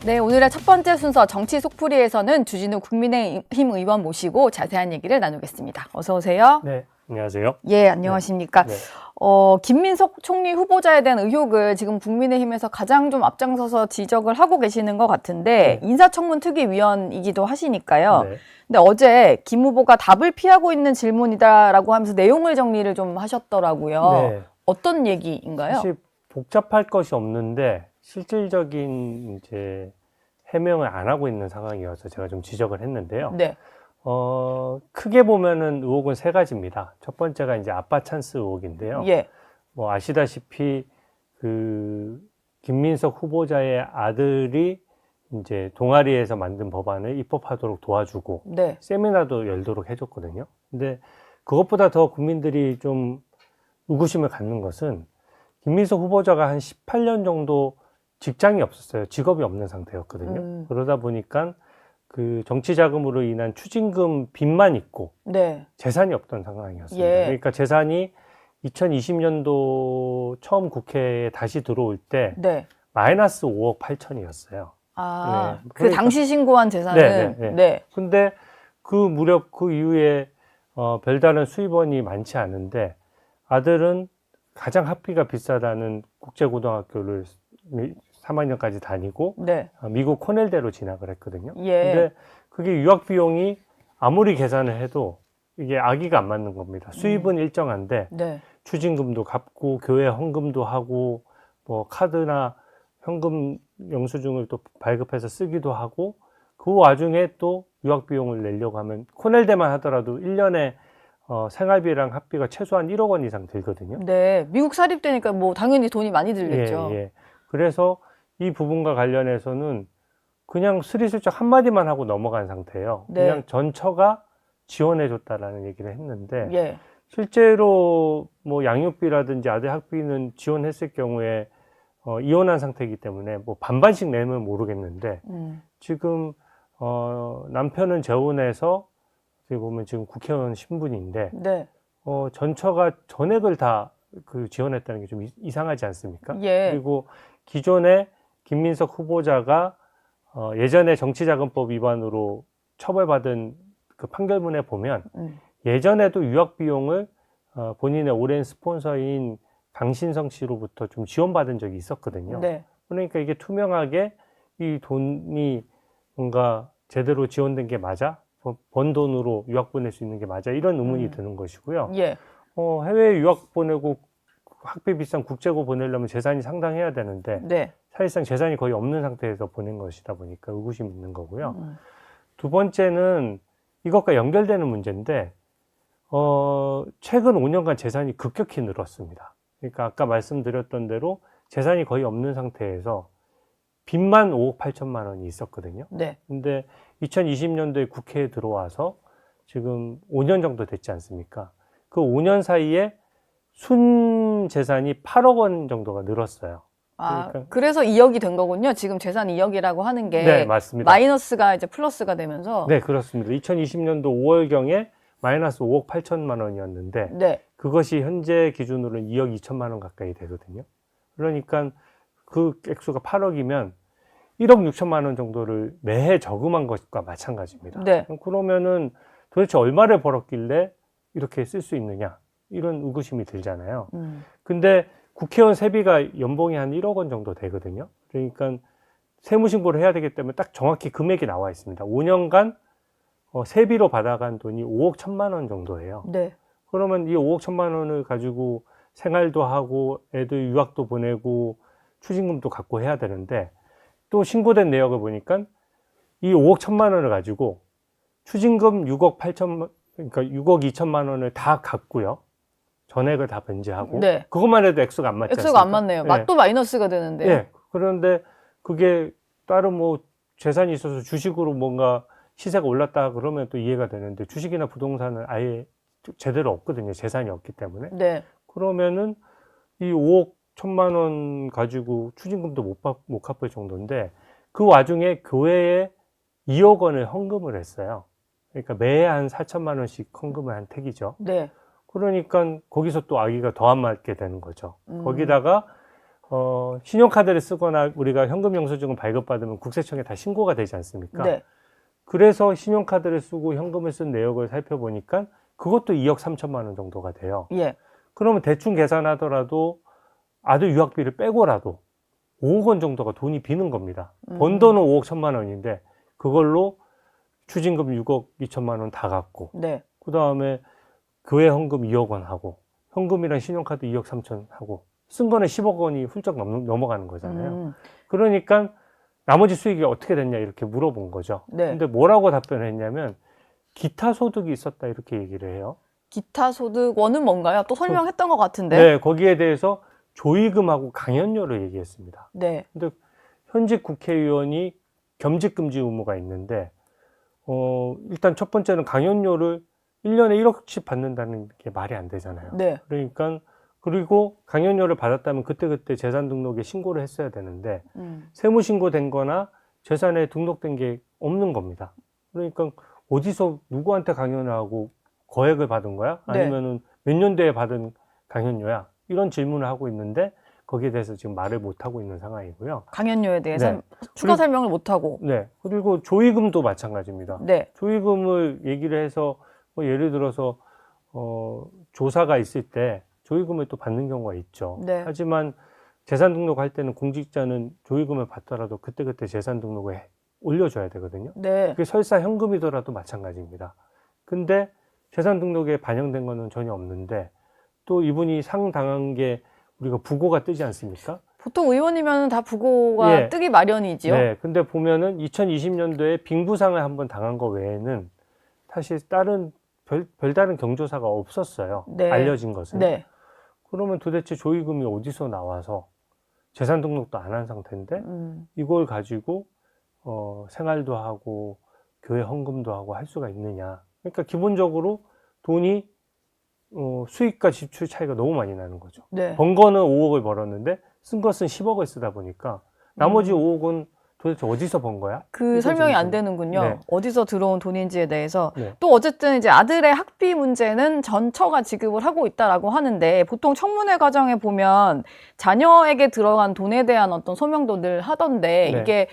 네, 오늘의 첫 번째 순서 정치 속풀이에서는 주진우 국민의힘 의원 모시고 자세한 얘기를 나누겠습니다. 어서 오세요. 네, 안녕하세요. 예, 안녕하십니까. 네. 김민석 총리 후보자에 대한 의혹을 지금 국민의힘에서 가장 좀 앞장서서 지적을 하고 계시는 것 같은데 인사청문 특위위원이기도 하시니까요. 네. 근데 어제 김 후보가 답을 피하고 있는 질문이다라고 하면서 내용을 정리를 좀 하셨더라고요. 네. 어떤 얘기인가요? 사실 복잡할 것이 없는데 실질적인 이제 해명을 안 하고 있는 상황이어서 제가 좀 지적을 했는데요. 네. 크게 보면은 의혹은 세 가지입니다. 첫 번째가 이제 아빠 찬스 의혹인데요. 예. 뭐 아시다시피 그 김민석 후보자의 아들이 이제 동아리에서 만든 법안을 입법하도록 도와주고 네. 세미나도 열도록 해줬거든요. 근데 그것보다 더 국민들이 좀 의구심을 갖는 것은 김민석 후보자가 한 18년 정도 직장이 없었어요. 직업이 없는 상태였거든요. 그러다 보니까 그 정치 자금으로 인한 추징금 빚만 있고 네. 재산이 없던 상황이었습니다. 예. 그러니까 재산이 2020년도 처음 국회에 다시 들어올 때 네. 마이너스 5억 8천이었어요. 아, 네. 그 그러니까- 당시 신고한 재산은 네. 근데 그 무렵 그 이후에 별다른 수입원이 많지 않은데 아들은 가장 학비가 비싸다는 국제고등학교를 3학년까지 다니고 네. 미국 코넬대로 진학을 했거든요. 예. 근데 그게 유학 비용이 아무리 계산을 해도 이게 아기가 안 맞는 겁니다. 수입은 일정한데 네. 추징금도 갚고 교회 헌금도 하고 뭐 카드나 현금 영수증을 또 발급해서 쓰기도 하고 그 와중에 또 유학 비용을 내려고 하면 코넬대만 하더라도 1년에 생활비랑 학비가 최소한 1억 원 이상 들거든요. 네. 미국 사립대니까 뭐 당연히 돈이 많이 들겠죠. 예. 그래서 이 부분과 관련해서는 그냥 스리슬쩍 한마디만 하고 넘어간 상태예요. 네. 그냥 전처가 지원해줬다라는 얘기를 했는데 예. 실제로 뭐 양육비라든지 아들 학비는 지원했을 경우에 이혼한 상태이기 때문에 뭐 반반씩 내면 모르겠는데 지금 남편은 재혼해서 어떻게 보면 지금 국회의원 신분인데 네. 전처가 전액을 다 그 지원했다는 게 좀 이상하지 않습니까? 예. 그리고 기존에 김민석 후보자가 예전에 정치자금법 위반으로 처벌받은 그 판결문에 보면 예전에도 유학 비용을 본인의 오랜 스폰서인 강신성 씨로부터 좀 지원받은 적이 있었거든요. 네. 그러니까 이게 투명하게 이 돈이 뭔가 제대로 지원된 게 맞아? 번 돈으로 유학 보낼 수 있는 게 맞아? 이런 의문이 드는 것이고요. 예. 해외 유학 보내고 학비 비싼 국제고 보내려면 재산이 상당해야 되는데 네. 사실상 재산이 거의 없는 상태에서 보낸 것이다 보니까 의구심이 있는 거고요. 두 번째는 이것과 연결되는 문제인데 최근 5년간 재산이 급격히 늘었습니다. 그러니까 아까 말씀드렸던 대로 재산이 거의 없는 상태에서 빚만 5억 8천만 원이 있었거든요. 네. 근데 2020년도에 국회에 들어와서 지금 5년 정도 됐지 않습니까? 그 5년 사이에 순 재산이 8억 원 정도가 늘었어요. 그러니까 그래서 2억이 된 거군요. 지금 재산 2억이라고 하는 게 네, 맞습니다. 마이너스가 이제 플러스가 되면서 네, 그렇습니다. 2020년도 5월경에 마이너스 5억 8천만 원이었는데 네. 그것이 현재 기준으로는 2억 2천만 원 가까이 되거든요. 그러니까 그 액수가 8억이면 1억 6천만 원 정도를 매해 저금한 것과 마찬가지입니다. 네. 그러면은 도대체 얼마를 벌었길래 이렇게 쓸 수 있느냐 이런 의구심이 들잖아요. 근데 국회의원 세비가 연봉이 한 1억 원 정도 되거든요. 그러니까 세무신고를 해야 되기 때문에 딱 정확히 금액이 나와 있습니다. 5년간 세비로 받아간 돈이 5억 1천만 원 정도예요. 네. 그러면 이 5억 1천만 원을 가지고 생활도 하고 애들 유학도 보내고 추징금도 갖고 해야 되는데 또 신고된 내역을 보니까 이 5억 1천만 원을 가지고 추징금 6억 8천, 그러니까 6억 2천만 원을 다 갚고요. 전액을 다 변제하고. 네. 그것만 해도 액수가 안 맞지 않습니까? 액수가 안 맞네요. 네. 또 마이너스가 되는데요. 네. 그런데 그게 다른 뭐 재산이 있어서 주식으로 뭔가 시세가 올랐다 그러면 또 이해가 되는데 주식이나 부동산은 아예 제대로 없거든요. 재산이 없기 때문에. 네. 그러면은 이 5억 1천만 원 가지고 추징금도 못 갚을 정도인데 그 와중에 교회에 2억 원을 헌금을 했어요. 그러니까 매해 한 4천만 원씩 헌금을 한 택이죠. 네. 그러니까 거기서 또 아기가 더 안 맞게 되는 거죠. 거기다가 신용카드를 쓰거나 우리가 현금 영수증을 발급받으면 국세청에 다 신고가 되지 않습니까? 네. 그래서 신용카드를 쓰고 현금을 쓴 내역을 살펴보니까 그것도 2억 3천만 원 정도가 돼요. 예. 그러면 대충 계산하더라도 아들 유학비를 빼고라도 5억 원 정도가 돈이 비는 겁니다. 번 돈은 5억 1천만 원인데 그걸로 추징금 6억 2천만 원 다 갚고 네. 그 다음에 교회 헌금 2억 원 하고 현금이랑 신용카드 2억 3천 하고 쓴 거는 10억 원이 훌쩍 넘어가는 거잖아요. 그러니까 나머지 수익이 어떻게 됐냐 이렇게 물어본 거죠. 네. 근데 뭐라고 답변했냐면 기타 소득이 있었다 이렇게 얘기를 해요. 기타 소득원은 뭔가요? 또 설명했던 것 같은데. 네, 거기에 대해서 조의금하고 강연료를 얘기했습니다. 네. 근데 현직 국회의원이 겸직 금지 의무가 있는데 일단 첫 번째는 강연료를 1년에 1억씩 받는다는 게 말이 안 되잖아요. 네. 그러니까 그리고 강연료를 받았다면 그때그때 재산 등록에 신고를 했어야 되는데 세무 신고된 거나 재산에 등록된 게 없는 겁니다. 그러니까 어디서 누구한테 강연을 하고 거액을 받은 거야? 네. 아니면은 몇 년도에 받은 강연료야? 이런 질문을 하고 있는데 거기에 대해서 지금 말을 못 하고 있는 상황이고요. 강연료에 대해서 네. 추가 설명을 못 하고. 네. 그리고 조의금도 마찬가지입니다. 네. 조의금을 얘기를 해서 뭐 예를 들어서 조사가 있을 때 조의금을 또 받는 경우가 있죠. 네. 하지만 재산 등록할 때는 공직자는 조의금을 받더라도 그때그때 재산 등록을 올려줘야 되거든요. 네. 그게 설사 현금이더라도 마찬가지입니다. 근데 재산 등록에 반영된 거는 전혀 없는데 또 이분이 상 당한 게 우리가 부고가 뜨지 않습니까? 보통 의원이면 다 부고가 예. 뜨기 마련이지요. 네. 근데 보면은 2020년도에 빙부상을 한번 당한 거 외에는 사실 다른 별다른 경조사가 없었어요. 네. 알려진 것은. 네. 그러면 도대체 조의금이 어디서 나와서 재산 등록도 안 한 상태인데 이걸 가지고 생활도 하고 교회 헌금도 하고 할 수가 있느냐. 그러니까 기본적으로 돈이 수익과 지출 차이가 너무 많이 나는 거죠. 네. 번 거는 5억을 벌었는데 쓴 것은 10억을 쓰다 보니까 나머지 5억은 도대체 어디서 번 거야? 그 설명이 안 좀- 되는군요. 네. 어디서 들어온 돈인지에 대해서. 네. 또 어쨌든 이제 아들의 학비 문제는 전처가 지급을 하고 있다라고 하는데 보통 청문회 과정에 보면 자녀에게 들어간 돈에 대한 어떤 소명도 늘 하던데 네. 이게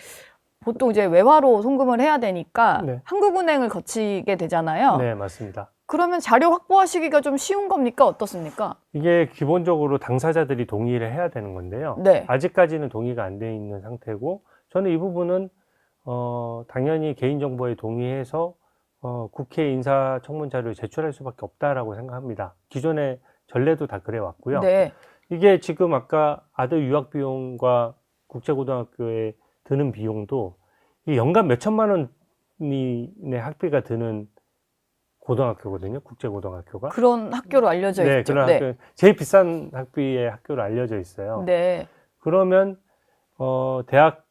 보통 이제 외화로 송금을 해야 되니까 네. 한국은행을 거치게 되잖아요. 네, 맞습니다. 그러면 자료 확보하시기가 좀 쉬운 겁니까? 어떻습니까? 이게 기본적으로 당사자들이 동의를 해야 되는 건데요. 네. 아직까지는 동의가 안 돼 있는 상태고 저는 이 부분은 당연히 개인정보에 동의해서 국회 인사청문자료를 제출할 수밖에 없다라고 생각합니다. 기존의 전례도 다 그래 왔고요. 네. 이게 지금 아까 아들 유학 비용과 국제고등학교에 드는 비용도 이게 연간 몇 천만 원의 학비가 드는 고등학교거든요. 국제고등학교가. 그런 학교로 알려져 네, 있죠. 그런 학교, 제일 비싼 학비의 학교로 알려져 있어요. 네. 그러면 대학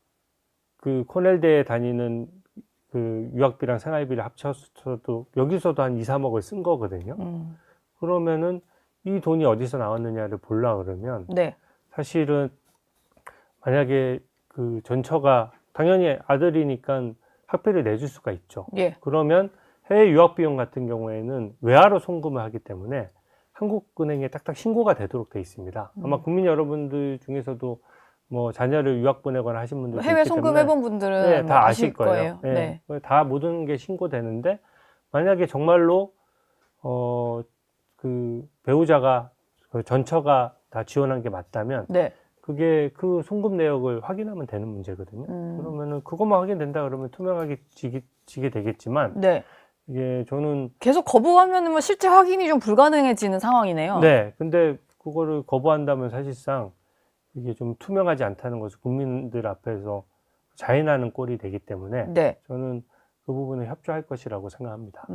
그 코넬대에 다니는 그 유학비랑 생활비를 합쳐서도 여기서도 한 2, 3억을 쓴 거거든요. 그러면은 이 돈이 어디서 나왔느냐를 보려 그러면 네. 사실은 만약에 그 전처가 당연히 아들이니까 학비를 내줄 수가 있죠. 예. 그러면 해외 유학 비용 같은 경우에는 외화로 송금을 하기 때문에 한국은행에 딱딱 신고가 되도록 돼 있습니다. 아마 국민 여러분들 중에서도 뭐 자녀를 유학 보내거나 하신 분들도 해외 있기 때문에 송금해본 분들은 네, 뭐 다 아실 아실 거예요. 네. 다 모든 게 신고되는데 만약에 정말로 그 배우자가 그 전처가 다 지원한 게 맞다면 네. 그게 그 송금 내역을 확인하면 되는 문제거든요. 그러면은 그것만 확인된다 그러면 투명하게 지게 되겠지만 네. 이게 저는 계속 거부하면은 뭐 실제 확인이 좀 불가능해지는 상황이네요. 네, 근데 그거를 거부한다면 사실상 이게 좀 투명하지 않다는 것을 국민들 앞에서 자인하는 꼴이 되기 때문에 네. 저는 그 부분에 협조할 것이라고 생각합니다.